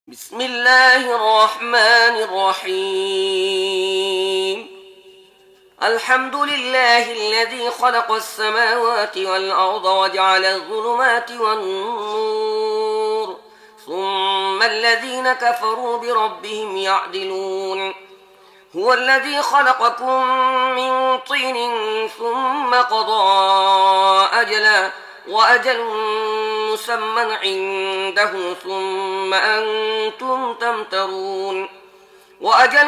بسم الله الرحمن الرحيم الحمد لله الذي خلق السماوات والأرض وجعل الظلمات والنور ثم الذين كفروا بربهم يعدلون هو الذي خلقكم من طين ثم قضى أجلا وأجل مسمى عنده ثم أنتم تمترون وأجل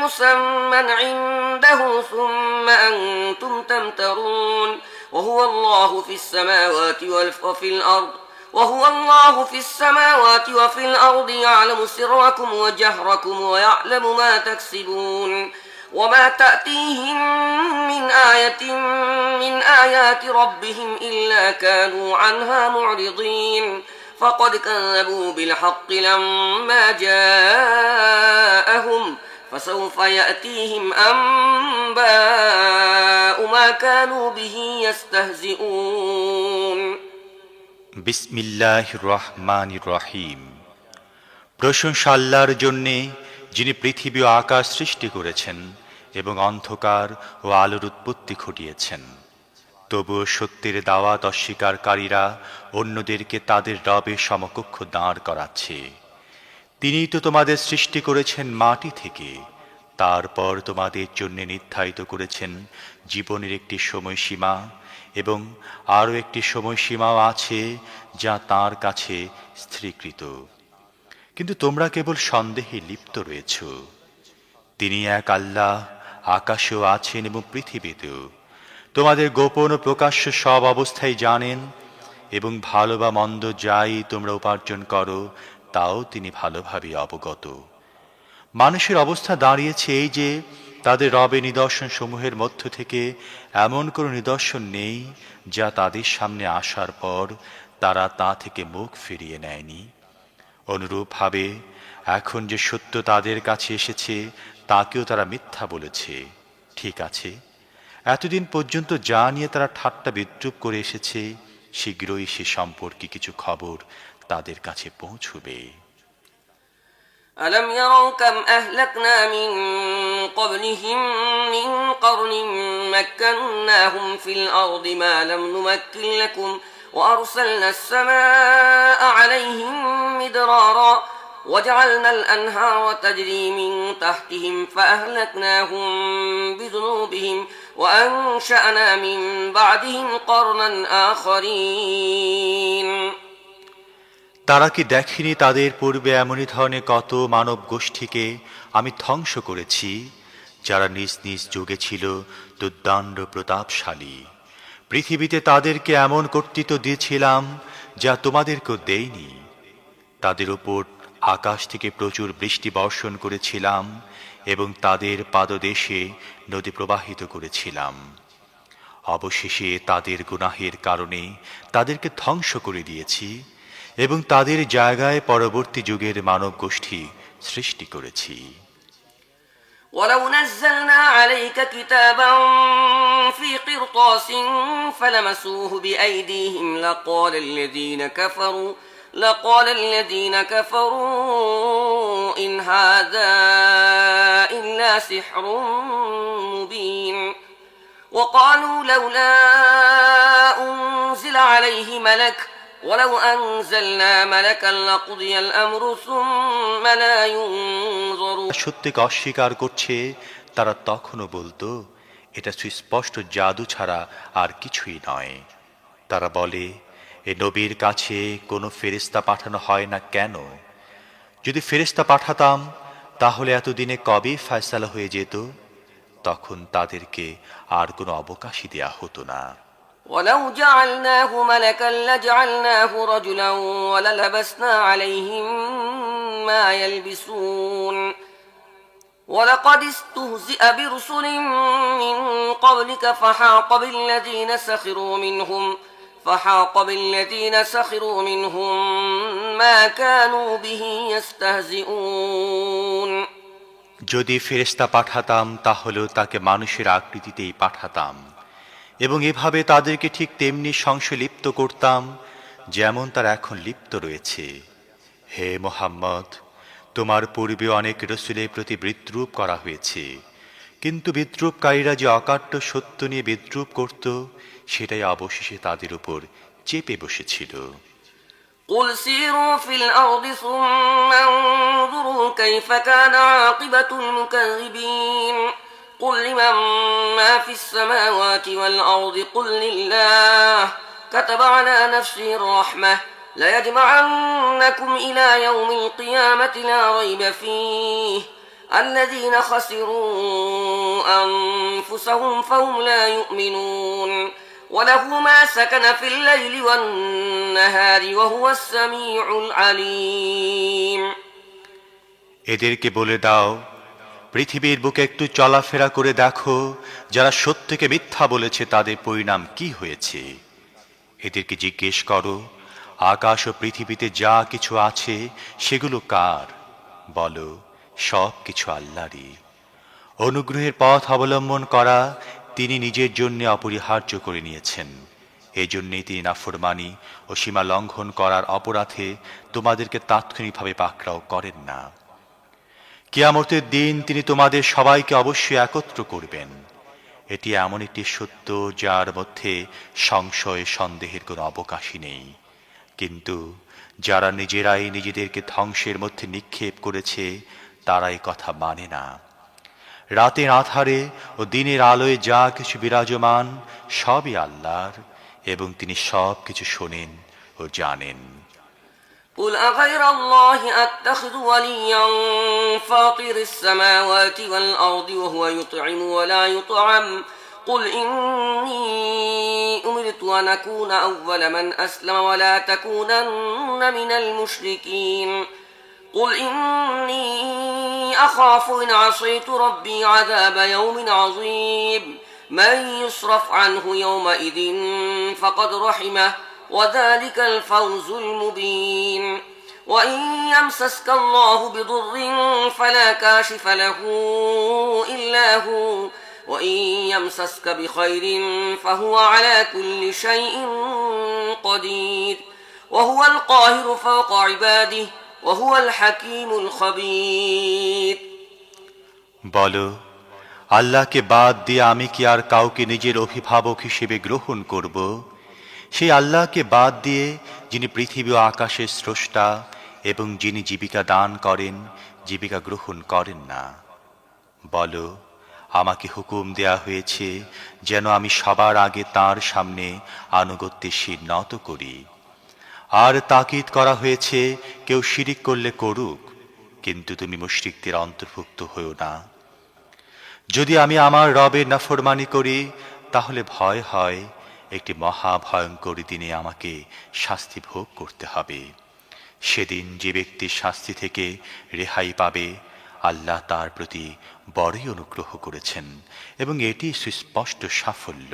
مسمى عنده ثم أنتم تمترون وهو الله في السماوات وفي الأرض يعلم سركم وجهركم ويعلم ما تكسبون وما تأتيهم من آية من آيات ربهم إلا كانوا عنها معرضين فقد كذبوا بالحق لما جاءهم فسوف يأتيهم أنباء ما كانوا به يستهزئون বিসমিল্লাহির রহমানির রহিম। প্রশংসা আল্লাহর জন্যে, যিনি পৃথিবী ও আকাশ সৃষ্টি করেছেন এবং অন্ধকার ও আলোর উৎপত্তি ঘটিয়েছেন। তবুও সত্যের দাওয়াত অস্বীকারীরা অন্যদেরকে তাদের রবের সমকক্ষ দাঁড় করাচ্ছে। তিনিই তো তোমাদের সৃষ্টি করেছেন মাটি থেকে, তারপর তোমাদের জন্য নির্ধারিত করেছেন জীবনের একটি সময়সীমা, এবং আরও একটি সময়সীমাও আছে যা তাঁর কাছে স্থিরীকৃত। কিন্তু তোমরা কেবল সন্দেহে লিপ্ত রয়েছ। তিনি এক আল্লাহ, আকাশেও আছেন এবং পৃথিবীতেও। তোমাদের গোপন ও প্রকাশ্য সব অবস্থায় জানেন, এবং ভালো বা মন্দ যাই তোমরা উপার্জন করো তাও তিনি ভালোভাবে অবগত। মানুষের অবস্থা দাঁড়িয়েছে এই যে, তাদের রবের নিদর্শন সমূহের মধ্য থেকে এমন কোনো নিদর্শন নেই যা তাদের সামনে আসার পর তারা তা থেকে মুখ ফিরিয়ে নেয়নি। অনুরূপভাবে এখন যে সত্য তাদের কাছে এসেছে তাকেও তারা মিথ্যা বলেছে। ঠিক আছে, এতদিন পর্যন্ত যা নিয়ে তারা ঠাট্টা বিদ্রূপ করে এসেছে, শীঘ্রই সে সম্পর্কে কিছু খবর তাদের কাছে পৌঁছবে। ألم يروا كم أهلكنا من قبلهم من قرن مكناهم في الأرض ما لم نمكن لكم وأرسلنا السماء عليهم مدرارا وجعلنا الأنهار تجري من تحتهم فأهلكناهم بذنوبهم وأنشأنا من بعدهم قرنا آخرين তারা কি দেখেনি তাদের পূর্বে এমনই ধরনের কত মানব গোষ্ঠীকে আমি ধ্বংস করেছি, যারা নিজ নিজ যুগে ছিল দুর্দান্ত প্রতাপশালী। পৃথিবীতে তাদেরকে এমন কর্তৃত্ব দিয়েছিলাম যা তোমাদেরকেও দেইনি। তাদের উপর আকাশ থেকে প্রচুর বৃষ্টি বর্ষণ করেছিলাম এবং তাদের পাদদেশে নদী প্রবাহিত করেছিলাম। অবশেষে তাদের গুনাহের কারণে তাদেরকে ধ্বংস করে দিয়েছি এবং তাদের জায়গায় পরবর্তী যুগের মানব গোষ্ঠী সৃষ্টি করেছি। ولو نزلنا عليك كتابا في قرطاس فلمسوه بأيديهم لقال الذين كفروا إن هذا إلا سحر مبين وقالوا لولا أنزل عليه ملك ولو أنزلنا ملكا لقضي الأمر ثم لا ينظرون সত্যকে অস্বীকার করছে, তারা তখনও বলতো এটা সুস্পষ্ট জাদু ছাড়া আর কিছুই নয়। তারা বলে, এ নবীর কাছে কোনো ফেরেশতা পাঠানো হয় না কেন? যদি ফেরেশতা পাঠাতাম তাহলে এতদিনে কবে ফয়সালা হয়ে যেত। তখন তাদেরকে আর কোনো অবকাশই দেয়া হতো না। ولو جعلناه ملكا لجعلناه رجلا وللبسنا عليهم ما يلبسون ولقد استهزئ برسل من قبلك فحاق بالذين سخروا منهم ما كانوا به يستهزئون যদি ফেরেশতা পাঠাতাম তাহলেও তাকে মানুষের আকৃতিতেই পাঠাতাম, এবং এভাবে তাদেরকে ঠিক তেমনি সংশয়লিপ্ত করতাম যেমন তারা এখন লিপ্ত রয়েছে। হে মুহাম্মদ, তোমার পূর্বে অনেক রসুলের প্রতি বিদ্রূপ করা হয়েছে, কিন্তু বিদ্রূপকারীরা যে অকাট্য সত্য নিয়ে বিদ্রূপ করত, সেটাই অবশেষে তাদের উপর চেপে বসেছিল। قل سيروا في الأرض ثم انظروا كيف كان عاقبة المكذبين قل لمن ما في السماوات والأرض قل لله كتب على نفسه الرحمة ليجمعنكم إلى يوم القيامة لا ريب فيه الذين خسروا أنفسهم فهم لا يؤمنون وله ما سكن في الليل والنهار وهو السميع العليم এদেরকে বলে দাও, পৃথিবীর বুকে একটু চলাফেরা করে দেখো, যারা সত্যকে মিথ্যা বলেছে তাদের পরিণাম কি হয়েছে। এদেরকে জিজ্ঞেস করো, আকাশ ও পৃথিবীতে যা কিছু আছে সেগুলো কার? বলো, সব কিছু আল্লাহরই। অনুগ্রহের পথ অবলম্বন করা তিনি নিজের জন্য অপরিহার্য করে নিয়েছেন। এজন্যই তিনি নাফরমানি ও সীমা লঙ্ঘন করার অপরাধে তোমাদেরকে তাৎক্ষণিকভাবে পাকড়াও করেন না। কিয়ামতের দিন তিনি তোমাদের সবাইকে অবশ্যই একত্র করবেন। এটি এমন একটি সত্য যার মধ্যে সংশয় সন্দেহের কোনো অবকাশই নেই। কিন্তু যারা নিজেরাই নিজেদেরকে ধ্বংসের মধ্যে নিক্ষেপ করেছে, তারাই কথা মানে না। রাতের আধারে ও দিনের আলোয় যা কিছু বিরাজমান সবই আল্লাহর, এবং তিনি সব কিছু শোনেন ও জানেন। قل أغير الله أتخذ وليا فاطر السماوات والأرض وهو يطعم ولا يطعم قل إني أمرت أن أكون أول من أسلم ولا تكونن من المشركين قل إني أخاف إن عصيت ربي عذاب يوم عظيم من يصرف عنه يومئذ فقد رحمه وذلك الفوز المبين وإن يمسسك الله بضر فلا كاشف له إلا هو وإن يمسسك بخير فهو على كل شيء قدير وهو القاهر فوق عباده وهو الحكيم الخبير বলো, আল্লাহকে বাদ দিয়ে আমি কি আর কাউকে নিজের অভিভাবক হিসেবে গ্রহণ করব? সেই আল্লাহকে বাদ দিয়ে যিনি পৃথিবী ও আকাশের স্রষ্টা এবং যিনি জীবিকা দান করেন, জীবিকা গ্রহণ করেন না। বলো, আমাকে হুকুম দেয়া হয়েছে যেন আমি সবার আগে তাঁর সামনে আনুগত্যের শির নত করি। আর তাকিদ করা হয়েছে কেউ শিরিক করলে করুক, কিন্তু তুমি মুশরিকদের অন্তর্ভুক্ত হও না। যদি আমি আমার রবের নাফরমানি করি, তাহলে ভয় হয় একটি মহা ভয়ঙ্কর দিনে আমাকে শাস্তি ভোগ করতে হবে। সেদিন যে ব্যক্তির শাস্তি থেকে রেহাই পাবে, আল্লাহ তার প্রতি বড়ই অনুগ্রহ করেছেন এবং এটি সুস্পষ্ট সাফল্য।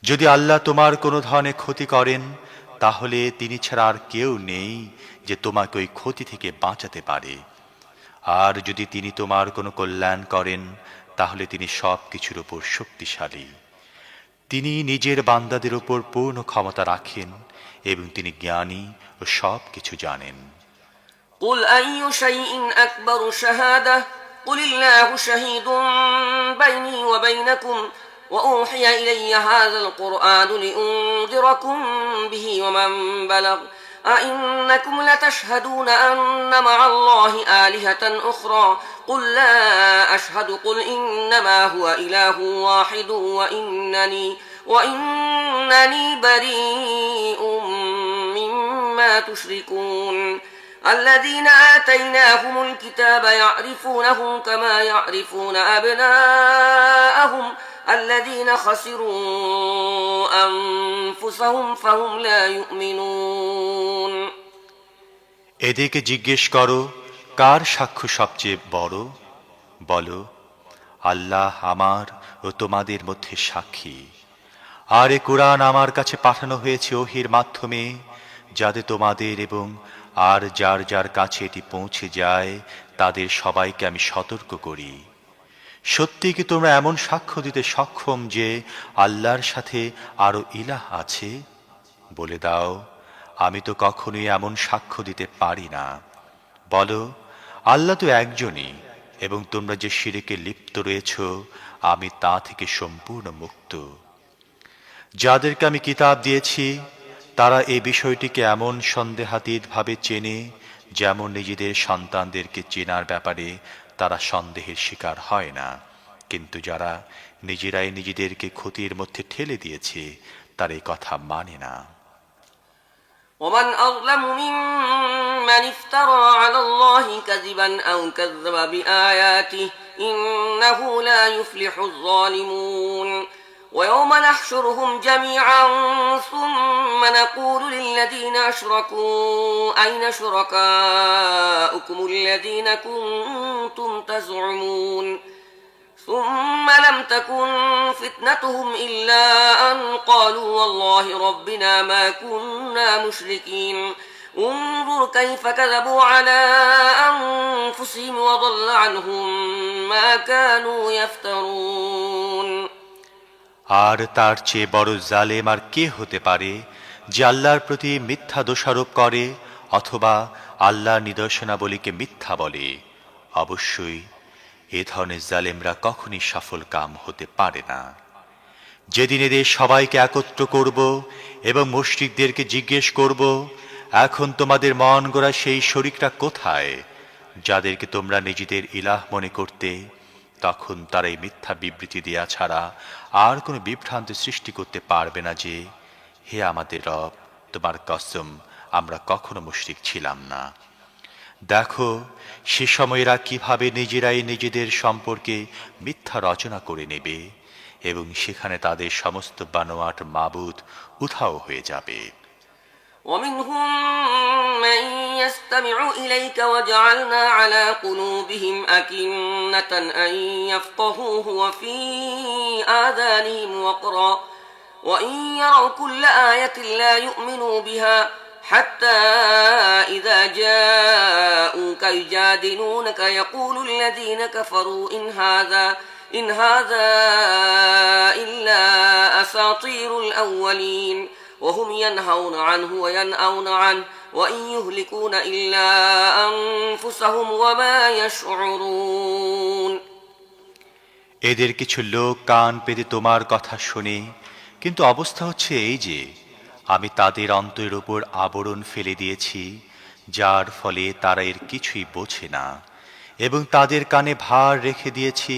যদি আল্লাহ তোমার কোনো ধরনের ক্ষতি করেন, তাহলে তিনি ছাড়া আর কেউ নেই যে তোমাকে ওই ক্ষতি থেকে বাঁচাতে পারে। আর যদি তিনি তোমার কোনো কল্যাণ করেন, তাহলে তিনি সব কিছুর উপর শক্তিশালী। তিনি নিজের বান্দাদের উপর পূর্ণ ক্ষমতা রাখেন এবং তিনি জ্ঞানী ও সব কিছু জানেন। قل أي شيء أكبر شهادة قل الله شهيد بيني وبينكم وأوحي إلي هذا القرآن لأنذركم به ومن بلغ أئنكم لتشهدون أن مع الله آلهة أخرى قل لا أشهد قل إنما هو إله واحد وإنني بريء مما تشركون الذين آتيناهم الكتاب يعرفونه كما يعرفون أبناءهم الذين خسروا أنفسهم فهم لا يؤمنون এদেরকে জিজ্ঞেস করো, কার সাক্ষ্য সবচেয়ে বড়? বলো, আল্লাহ আমার ও তোমাদের মধ্যে সাক্ষী। আর এ কুরআন আমার কাছে পাঠানো হয়েছে ওহীর মাধ্যমে, যাতে তোমাদের এবং আর যার যার কাছে এটি পৌঁছে যায় তাদের সবাইকে আমি সতর্ক করি। সত্যি কি তোমরা এমন সাক্ষ্য দিতে সক্ষম যে আল্লাহর সাথে আরো ইলাহ আছে? বলে দাও, আমি তো কখনোই এমন সাক্ষ্য দিতে পারি না। বলো, আল্লাহ তো একজনই, এবং তোমরা যে শিরকে লিপ্ত রয়েছ আমি তা থেকে সম্পূর্ণ মুক্ত। যাদেরকে আমি কিতাব দিয়েছি তারা এই বিষয়টিকে এমন সন্দেহাতীতভাবে চেনে যেমন নিজেদের সন্তানদেরকে চেনার ব্যাপারে তারা সন্দেহের শিকার হয় না। কিন্তু যারা নিজেরাই নিজেদেরকে ক্ষতির মধ্যে ঠেলে দিয়েছে তার এই কথা মানে না। ومن أظلم ممن افترى على الله كذبا أو كذب بآياته إنه لا يفلح الظالمون ويوم نحشرهم جميعا ثم نقول للذين أشركوا أين شركاؤكم الذين كنتم تزعمون ثم لم تكن فتنتهم إلا أن قالوا والله ربنا ما كنا مشركين انظر كيف كذبوا على أنفسهم وضل عنهم ما كانوا يفترون। আর তার চেয়ে বড় জালেম আর কে হতে পারে যে আল্লাহর প্রতি মিথ্যা দোষারোপ করে অথবা আল্লাহর নিদর্শনাবলীকে মিথ্যা বলে। অবশ্যই এ ধরনের জালেমরা কখনই সফল কাম হতে পারে না। যেদিন এদের সবাইকে একত্র করব এবং মুশরিকদেরকে জিজ্ঞেস করব, এখন তোমাদের মন গড়া সেই শরীকরা কোথায় যাদেরকে তোমরা নিজেদের ইলাহ মনে করতে, তখন তারা এই মিথ্যা বিবৃতি দেয়া ছাড়া আর কোনো বিভ্রান্তি সৃষ্টি করতে পারবে না যে, হে আমাদের রব, তোমার কসম, আমরা কখনো মুশরিক ছিলাম না। দেখো সে সময়েরা কিভাবে নিজেরাই নিজেদের সম্পর্কে মিথ্যা রচনা করে নেবে এবং সেখানে তাদের সমস্ত বানোয়াট মাবুদ উধাও হয়ে যাবে। ومنهم من يستمع إليك وجعلنا على قلوبهم أكنة أن يفقهوه وفي آذانهم وقرا وإن يروا كل آية لا يؤمنوا بها حتى إذا جاءوك يجادلونك يقول الذين كفروا إن هذا إلا أساطير الأولين وهم ينهون عنه وينأون عنه وإن يهلكون إلا أنفسهم وما يشعرون। এদের কিছু লোক কান পেতে তোমার কথা শুনে, কিন্তু অবস্থা হচ্ছে এই যে আমি তাদের অন্তরের উপর আবরণ ফেলে দিয়েছি, যার ফলে তারা এর কিছুই বোঝে না, এবং তাদের কানে ভার রেখে দিয়েছি,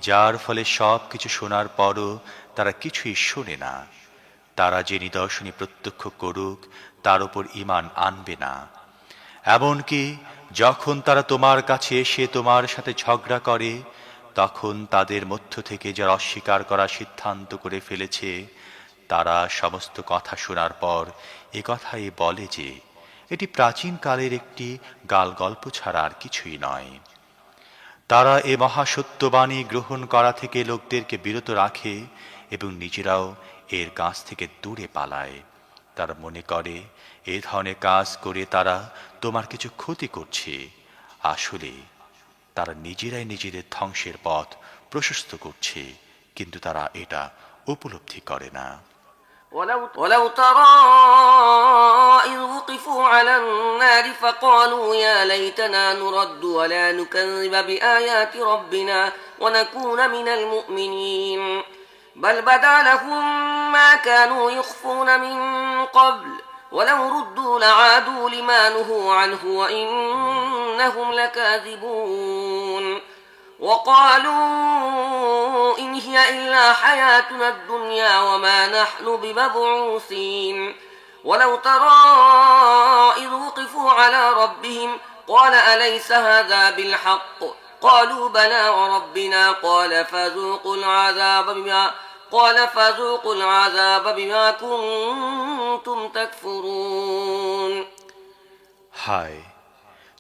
যার ফলে সব কিছু শোনার পরও তারা কিছুই শোনে না। তারা যে নিদর্শনী প্রত্যক্ষ করুক তার উপর ঈমান আনবে না। এমনকি যখন তারা তোমার কাছে এসে তোমার সাথে ঝগড়া করে, তখন তাদের মধ্য থেকে যারা অস্বীকার করার সিদ্ধান্ত করে ফেলেছে তারা সমস্ত কথা শোনার পর এ কথাই বলে যে এটি প্রাচীন কালের একটি গালগল্প ছাড়া আর কিছুই নয়। তারা এ মহাসত্যবাণী গ্রহণ করা থেকে লোকদেরকে বিরত রাখে এবং নিজেরাও এর কাছ থেকে দূরে পালায়। তারা মনে করে এ ধরনের কাজ করে তারা তোমার কিছু ক্ষতি করছে। আসলে তারা নিজেরাই নিজেদের ধ্বংসের পথ প্রশস্ত করছে, কিন্তু তারা এটা উপলব্ধি করে না। ولو ترى إذ وقفوا على النار فقالوا يا ليتنا نرد ولا نكذب بآيات ربنا ونكون من المؤمنين بل بدا لهم ما كانوا يخفون من قبل ولو ردوا لعادوا لما نهوا عنه وإنهم لكاذبون وقالوا إن هي إلا حياتنا الدنيا وما نحن بمبعوثين ولو ترى إذ وقفوا على ربهم قال أليس هذا بالحق قالوا بلى وربنا قال فذوقوا العذاب بما كنتم تكفرون। হায়,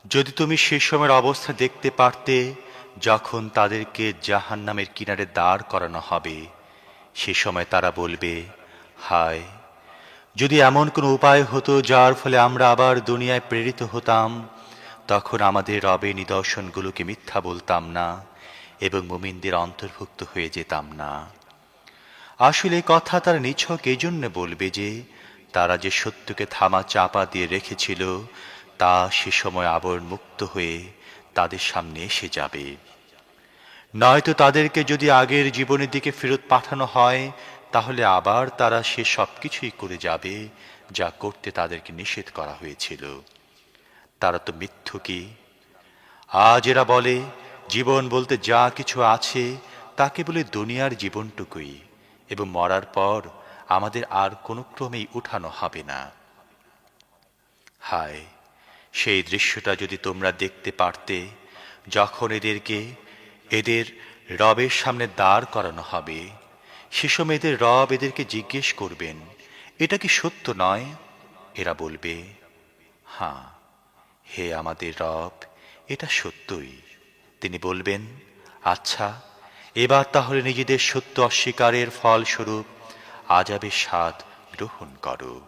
যদি তুমি সে সময়ের অবস্থা দেখতে পারতে যখন তাদেরকে জাহান্নামের কিনারে দাঁড় করানো হবে, সে সময় তারা বলবে, হায়, যদি এমন কোনো উপায় হতো যার ফলে আমরা আবার দুনিয়ায় প্রেরিত হতাম, তখন আমাদের রবের নিদর্শনগুলোকে মিথ্যা বলতাম না এবং মুমিনদের অন্তর্ভুক্ত হয়ে যেতাম না। আসলে কথা তারা নিছক এই জন্য বলবে যে তারা যে সত্যকে থামা চাপা দিয়ে রেখেছিল তা সে সময় আবরণমুক্ত হয়ে তাদের সামনে এসে যাবে। নয়তো তাদেরকে যদি আগের জীবনের দিকে ফেরত পাঠানো হয়, তাহলে আবার তারা সে সব কিছুই করে যাবে যা করতে তাদেরকে নিষেধ করা হয়েছিল। তারা তো মিথ্যুকী। আজ এরা বলে, জীবন বলতে যা কিছু আছে তাকে বলে দুনিয়ার জীবনটুকুই, এবং মরার পর আমাদের আর কোনো ক্রমেই উঠানো হবে না। হায়, সেই দৃশ্যটা যদি তোমরা দেখতে পারতে, যখন এদেরকে এদের রবের সামনে দাঁড় করানো হবে। সে সময় এদের রব এদেরকে জিজ্ঞেস করবেন, এটা কি সত্য নয়? এরা বলবে, হ্যাঁ হে আমাদের রব, এটা সত্যই। তিনি বলবেন, আচ্ছা, এবার তাহলে নিজেদের সত্য অস্বীকারের ফলস্বরূপ আযাবের স্বাদ গ্রহণ করো।